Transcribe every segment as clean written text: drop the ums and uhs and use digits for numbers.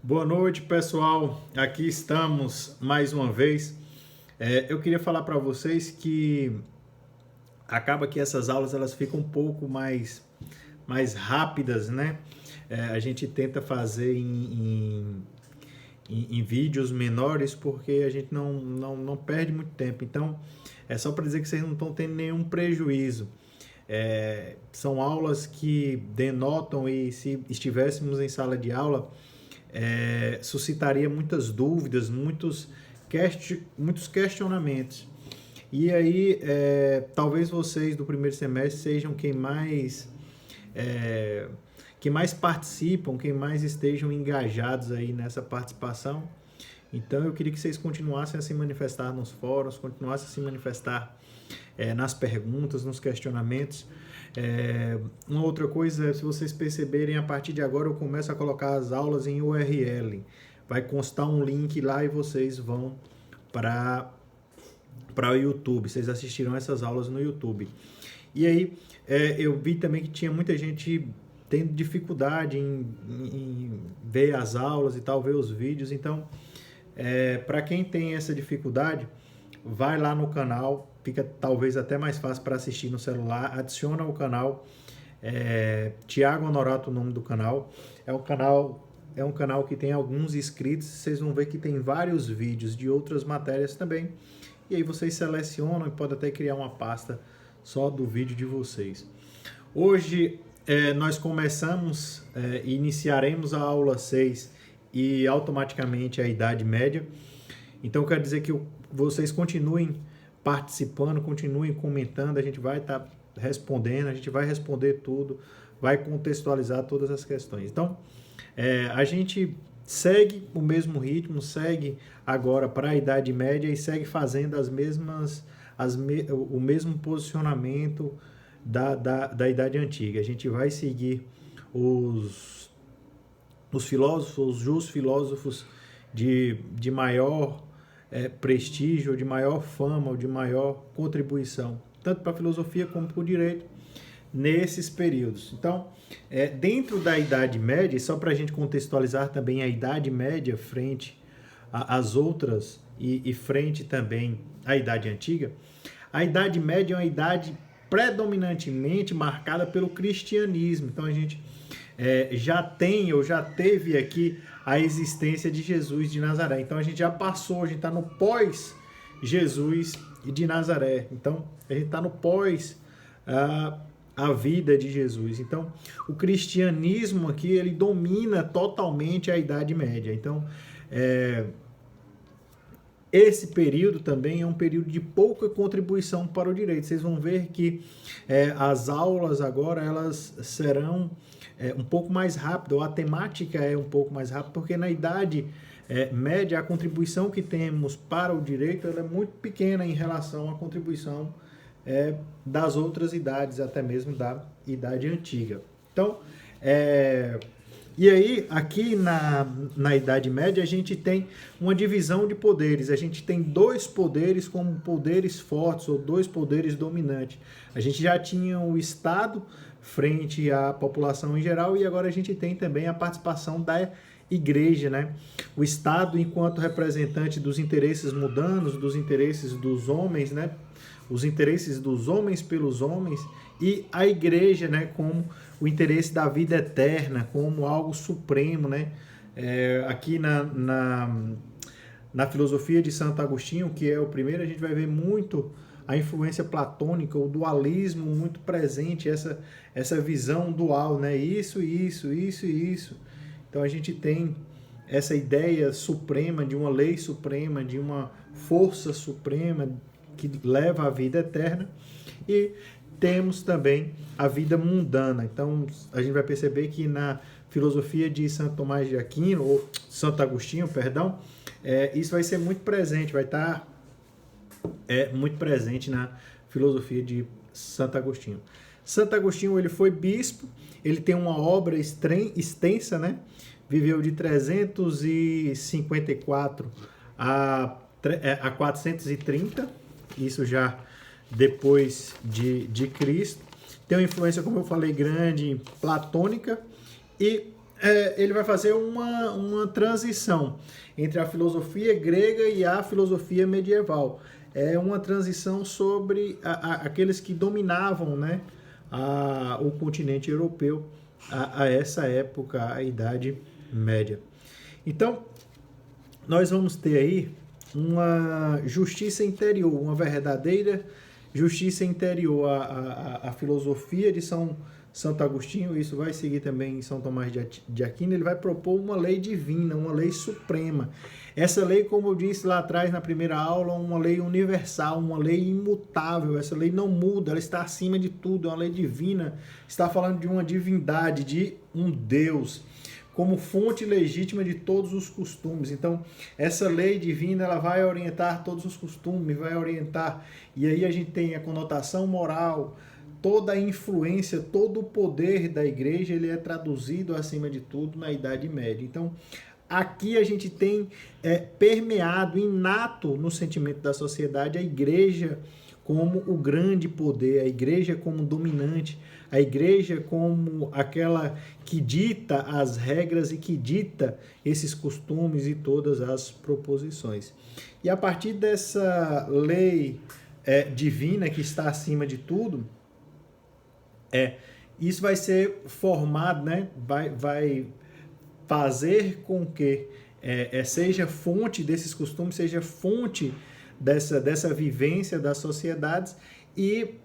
Boa noite, pessoal. Aqui estamos mais uma vez. Eu queria falar para vocês que acaba que essas aulas elas ficam um pouco mais rápidas, né? A gente tenta fazer em vídeos menores porque a gente não perde muito tempo. Então, é só para dizer que vocês não estão tendo nenhum prejuízo. São aulas que denotam e se estivéssemos em sala de aula, suscitaria muitas dúvidas, muitos questionamentos. E aí, talvez vocês do primeiro semestre sejam quem mais participam, quem mais estejam engajados aí nessa participação. Então, eu queria que vocês continuassem a se manifestar nos fóruns, continuassem a se manifestar nas perguntas, nos questionamentos. Uma outra coisa, se vocês perceberem, a partir de agora eu começo a colocar as aulas em URL. Vai constar um link lá e vocês vão para o YouTube. Vocês assistirão essas aulas no YouTube. E aí, eu vi também que tinha muita gente tendo dificuldade em ver as aulas e tal, ver os vídeos. Então, para quem tem essa dificuldade, vai lá no canal, fica talvez até mais fácil para assistir no celular, adiciona o canal, Tiago Honorato, o nome do canal. É um canal que tem alguns inscritos, vocês vão ver que tem vários vídeos de outras matérias também. E aí vocês selecionam e podem até criar uma pasta só do vídeo de vocês. Hoje nós começamos e iniciaremos a aula 6 e automaticamente a Idade Média. Então quero dizer que vocês continuem participando, continuem comentando, a gente vai estar respondendo, a gente vai responder tudo, vai contextualizar todas as questões. Então, a gente segue o mesmo ritmo, segue agora para a Idade Média e segue fazendo o mesmo posicionamento da Idade Antiga. A gente vai seguir os filósofos, os justos filósofos de maior prestígio, de maior fama, ou de maior contribuição, tanto para a filosofia como para o direito, nesses períodos. Então, dentro da Idade Média, só para a gente contextualizar também a Idade Média frente às outras e frente também à Idade Antiga, a Idade Média é uma idade predominantemente marcada pelo cristianismo. Então, a gente já teve aqui a existência de Jesus de Nazaré. Então, a gente já passou, a gente está no pós-Jesus de Nazaré. Então, a gente está no pós a vida de Jesus. Então, o cristianismo aqui, ele domina totalmente a Idade Média. Então, esse período também é um período de pouca contribuição para o direito. Vocês vão ver que as aulas agora, elas serão um pouco mais rápidas, ou a temática é um pouco mais rápida, porque na Idade Média, a contribuição que temos para o direito ela é muito pequena em relação à contribuição das outras idades, até mesmo da Idade Antiga. Então, e aí, aqui na Idade Média, a gente tem uma divisão de poderes. A gente tem dois poderes como poderes fortes, ou dois poderes dominantes. A gente já tinha o Estado frente à população em geral, e agora a gente tem também a participação da Igreja, né? O Estado enquanto representante dos interesses mundanos, dos interesses dos homens, né? Os interesses dos homens pelos homens, e a Igreja, né, como o interesse da vida eterna, como algo supremo, né? Aqui na filosofia de Santo Agostinho, que é o primeiro, a gente vai ver muito a influência platônica, o dualismo muito presente, essa visão dual, né? Isso. Então a gente tem essa ideia suprema de uma lei suprema, de uma força suprema que leva à vida eterna, e temos também a vida mundana. Então a gente vai perceber que na filosofia de Santo Tomás de Aquino, ou Santo Agostinho, perdão, isso vai ser muito presente, vai estar muito presente na filosofia de Santo Agostinho. Santo Agostinho, ele foi bispo, ele tem uma obra extensa, né? Viveu de 354 a 430, isso já depois de Cristo. Tem uma influência, como eu falei, grande platônica, e ele vai fazer uma transição entre a filosofia grega e a filosofia medieval. É uma transição sobre aqueles que dominavam, né, o continente europeu a essa época, a Idade Média. Então, nós vamos ter aí uma justiça interior, uma verdadeira justiça interior. A filosofia de Santo Agostinho, isso vai seguir também em São Tomás de Aquino, ele vai propor uma lei divina, uma lei suprema. Essa lei, como eu disse lá atrás na primeira aula, uma lei universal, uma lei imutável. Essa lei não muda, ela está acima de tudo, é uma lei divina. Está falando de uma divindade, de um Deus, como fonte legítima de todos os costumes. Então, essa lei divina, ela vai orientar todos os costumes, vai orientar, e aí a gente tem a conotação moral, toda a influência, todo o poder da igreja, ele é traduzido, acima de tudo, na Idade Média. Então, aqui a gente tem permeado, inato no sentimento da sociedade, a igreja como o grande poder, a igreja como dominante, a igreja como aquela que dita as regras e que dita esses costumes e todas as proposições. E a partir dessa lei divina que está acima de tudo, isso vai ser formado, né? Vai fazer com que seja fonte desses costumes, seja fonte dessa vivência das sociedades, e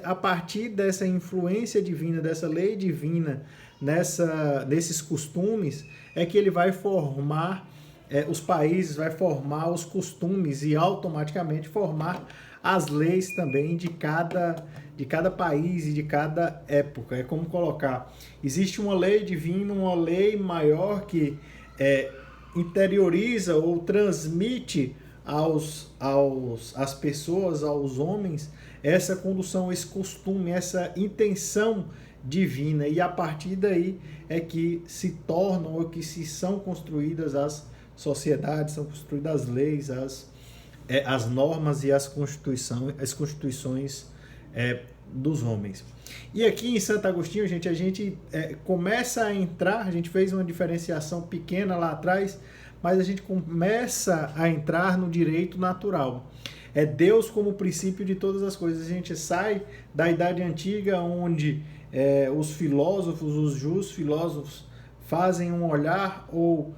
a partir dessa influência divina, dessa lei divina, nesses costumes, é que ele vai formar os países, vai formar os costumes e automaticamente formar as leis também de cada país e de cada época. É como colocar, existe uma lei divina, uma lei maior que interioriza ou transmite às pessoas, aos homens, essa condução, esse costume, essa intenção divina, e a partir daí é que se tornam ou que se são construídas as sociedades, são construídas as leis, as normas e as constituições dos homens. E aqui em Santo Agostinho, a gente começa a entrar, a gente fez uma diferenciação pequena lá atrás, mas a gente começa a entrar no direito natural. É Deus como princípio de todas as coisas. A gente sai da Idade Antiga, onde os filósofos, os justos filósofos, fazem um olhar ou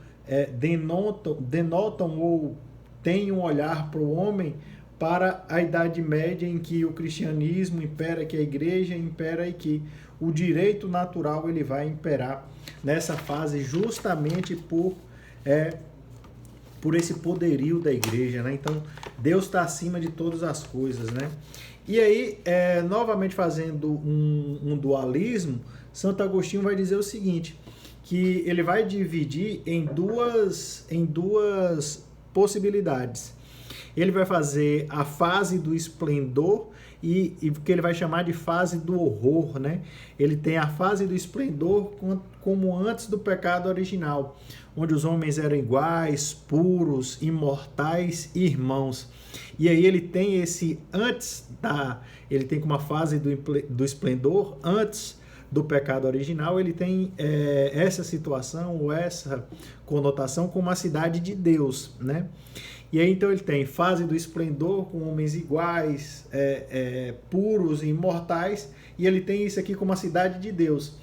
denotam ou têm um olhar para o homem, para a Idade Média, em que o cristianismo impera, que a igreja impera e que o direito natural ele vai imperar nessa fase, justamente por esse poderio da igreja, né? Então, Deus está acima de todas as coisas, né? E aí, novamente fazendo um dualismo, Santo Agostinho vai dizer o seguinte, que ele vai dividir em duas possibilidades. Ele vai fazer a fase do esplendor e que ele vai chamar de fase do horror, né? Ele tem a fase do esplendor como antes do pecado original, onde os homens eram iguais, puros, imortais e irmãos. E aí ele tem ele tem como uma fase do esplendor antes do pecado original, ele tem essa situação ou essa conotação como a cidade de Deus, né? E aí então ele tem fase do esplendor com homens iguais, puros e imortais, e ele tem isso aqui como a cidade de Deus.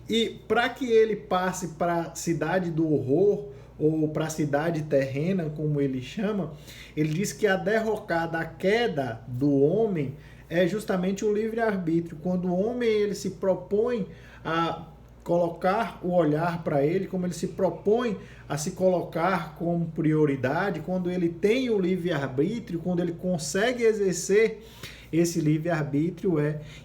E para que ele passe para a cidade do horror, ou para a cidade terrena, como ele chama, ele diz que a derrocada, a queda do homem é justamente o livre-arbítrio. Quando o homem ele se propõe a colocar o olhar para ele, como ele se propõe a se colocar como prioridade, quando ele tem o livre-arbítrio, quando ele consegue exercer esse livre-arbítrio,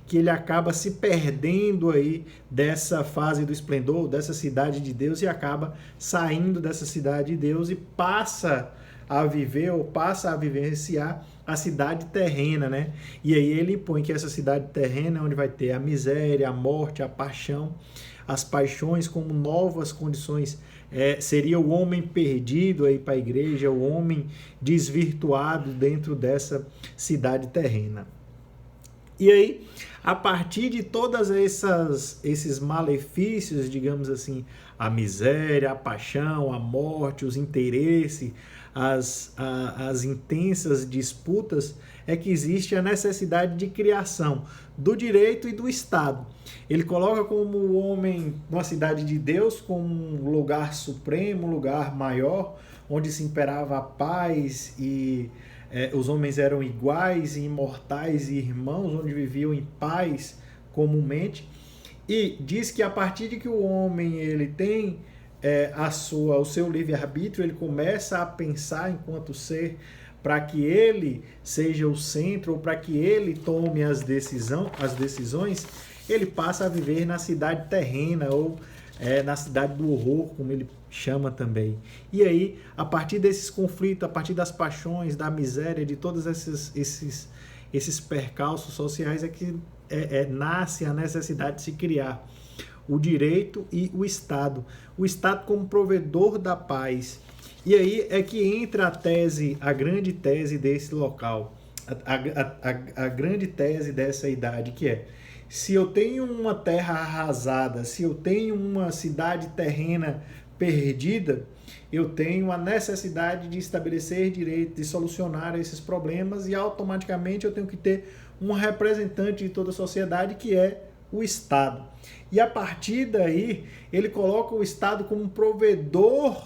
que ele acaba se perdendo aí dessa fase do esplendor, dessa cidade de Deus, e acaba saindo dessa cidade de Deus e passa a viver ou passa a vivenciar a cidade terrena, né? E aí ele põe que essa cidade terrena é onde vai ter a miséria, a morte, a paixão, as paixões como novas condições. Seria o homem perdido aí para a igreja, o homem desvirtuado dentro dessa cidade terrena. E aí, a partir de todas esses malefícios, digamos assim, a miséria, a paixão, a morte, os interesses, as intensas disputas, é que existe a necessidade de criação do direito e do Estado. Ele coloca como o homem, uma cidade de Deus, como um lugar supremo, um lugar maior, onde se imperava a paz e os homens eram iguais e imortais e irmãos, onde viviam em paz comumente. E diz que a partir de que o homem ele tem o seu livre-arbítrio, ele começa a pensar enquanto ser para que ele seja o centro ou para que ele tome as decisões, ele passa a viver na cidade terrena ou na cidade do horror, como ele chama também. E aí, a partir desses conflitos, a partir das paixões, da miséria, de todos esses percalços sociais, é que nasce a necessidade de se criar o direito e o Estado. O Estado como provedor da paz. E aí é que entra a grande tese desse local, a grande tese dessa idade, que é: se eu tenho uma terra arrasada, se eu tenho uma cidade terrena perdida, eu tenho a necessidade de estabelecer direito, de solucionar esses problemas, e automaticamente eu tenho que ter um representante de toda a sociedade, que é o Estado. E a partir daí, ele coloca o Estado como provedor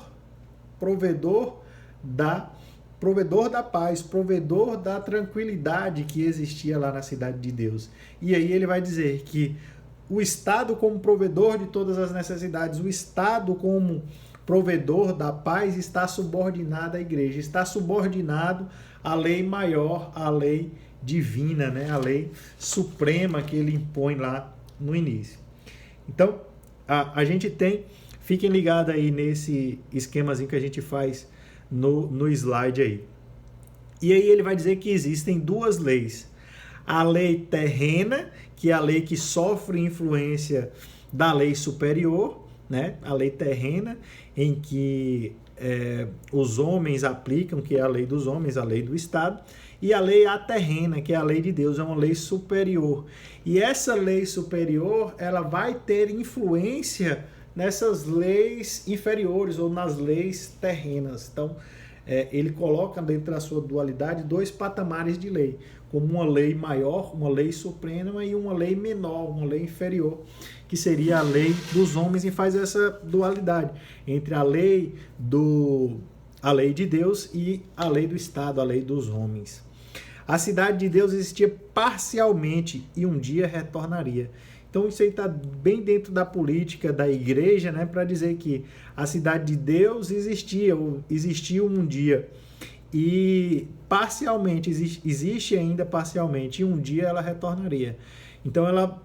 da paz, provedor da tranquilidade que existia lá na cidade de Deus. E aí ele vai dizer que o Estado como provedor de todas as necessidades, o Estado como provedor da paz, está subordinado à igreja, está subordinado à lei maior, à lei divina, né? A lei suprema que ele impõe lá no início. Então, a gente tem, fiquem ligados aí nesse esquemazinho que a gente faz no slide aí. E aí ele vai dizer que existem duas leis. A lei terrena, que é a lei que sofre influência da lei superior, né? A lei terrena, em que os homens aplicam, que é a lei dos homens, a lei do Estado, e a lei aterrena, que é a lei de Deus, é uma lei superior. E essa lei superior, ela vai ter influência nessas leis inferiores ou nas leis terrenas. Então, ele coloca dentro da sua dualidade dois patamares de lei, como uma lei maior, uma lei suprema, e uma lei menor, uma lei inferior, que seria a lei dos homens, e faz essa dualidade entre a lei de Deus e a lei do Estado, a lei dos homens. A cidade de Deus existia parcialmente e um dia retornaria. Então isso aí está bem dentro da política da igreja, né, para dizer que a cidade de Deus existiu um dia e parcialmente, existe ainda parcialmente, e um dia ela retornaria. Então ela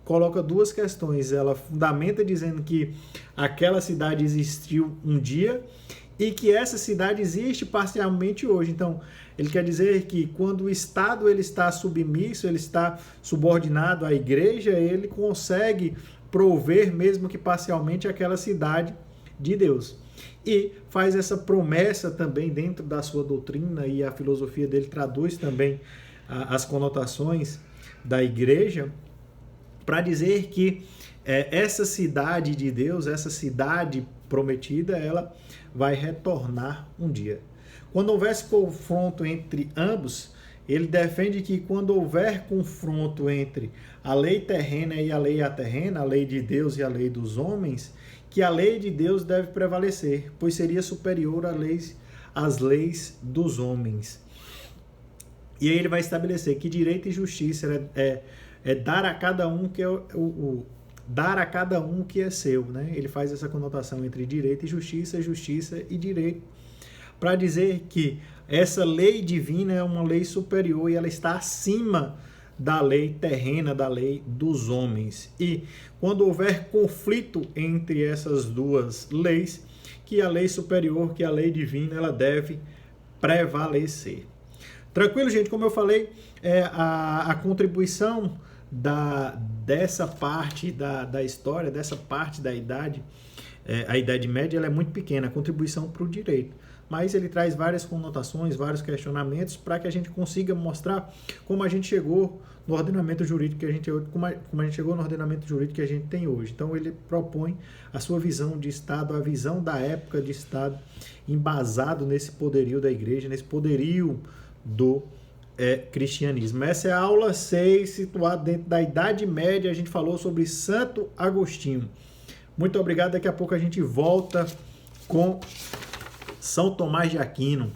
coloca duas questões, ela fundamenta dizendo que aquela cidade existiu um dia e que essa cidade existe parcialmente hoje. Então, ele quer dizer que quando o Estado ele está submisso, ele está subordinado à igreja, ele consegue prover, mesmo que parcialmente, aquela cidade de Deus. E faz essa promessa também dentro da sua doutrina, e a filosofia dele traduz também as conotações da igreja, para dizer que essa cidade de Deus, essa cidade prometida, ela vai retornar um dia. Quando houvesse confronto entre ambos, ele defende que quando houver confronto entre a lei terrena e a lei aterrena, a lei de Deus e a lei dos homens, que a lei de Deus deve prevalecer, pois seria superior às leis dos homens. E aí ele vai estabelecer que direito e justiça é dar a cada um que dar a cada um o que é seu, né? Ele faz essa conotação entre direito e justiça e direito, para dizer que essa lei divina é uma lei superior e ela está acima da lei terrena, da lei dos homens. E quando houver conflito entre essas duas leis, que a lei superior, que a lei divina, ela deve prevalecer. Tranquilo, gente? Como eu falei, a contribuição dessa parte da história, dessa parte da idade, a Idade Média ela é muito pequena, a contribuição para o direito. Mas ele traz várias conotações, vários questionamentos para que a gente consiga mostrar como a gente chegou no ordenamento jurídico que a gente como a gente chegou no ordenamento jurídico que a gente tem hoje. Então ele propõe a sua visão de Estado, a visão da época de Estado, embasado nesse poderio da igreja, nesse poderio do cristianismo. Essa é a aula 6, situada dentro da Idade Média. A gente falou sobre Santo Agostinho. Muito obrigado. Daqui a pouco a gente volta com São Tomás de Aquino.